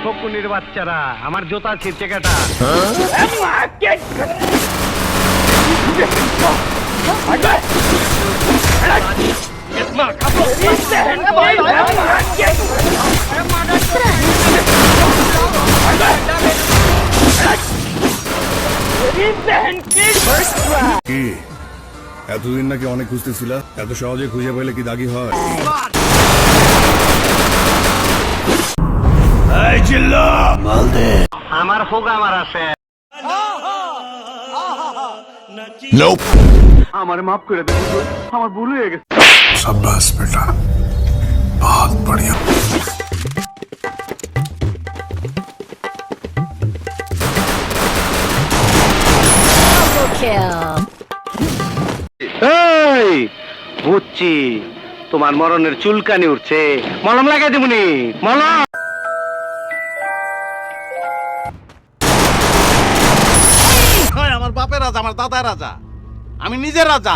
ফকুনির বাচ্চারা আমার জোতা ছিঁড়ছে কেটা কি এতদিন নাকি অনেক খুঁজতেছিল? এত সহজে খুঁজে পেলে কি দাগি হয়? আমার ফোকা আমার আছে আমার মাফ করে দেব আমার ভুল হয়ে গেছে शाबाश बेटा बहुत बढ़िया এই বুঝছি তোমার মরণের চুলকানি উঠছে মলম লাগাই দেবনি মলম আমার বাপের রাজা, আমার দাদার রাজা, আমি নিজের রাজা।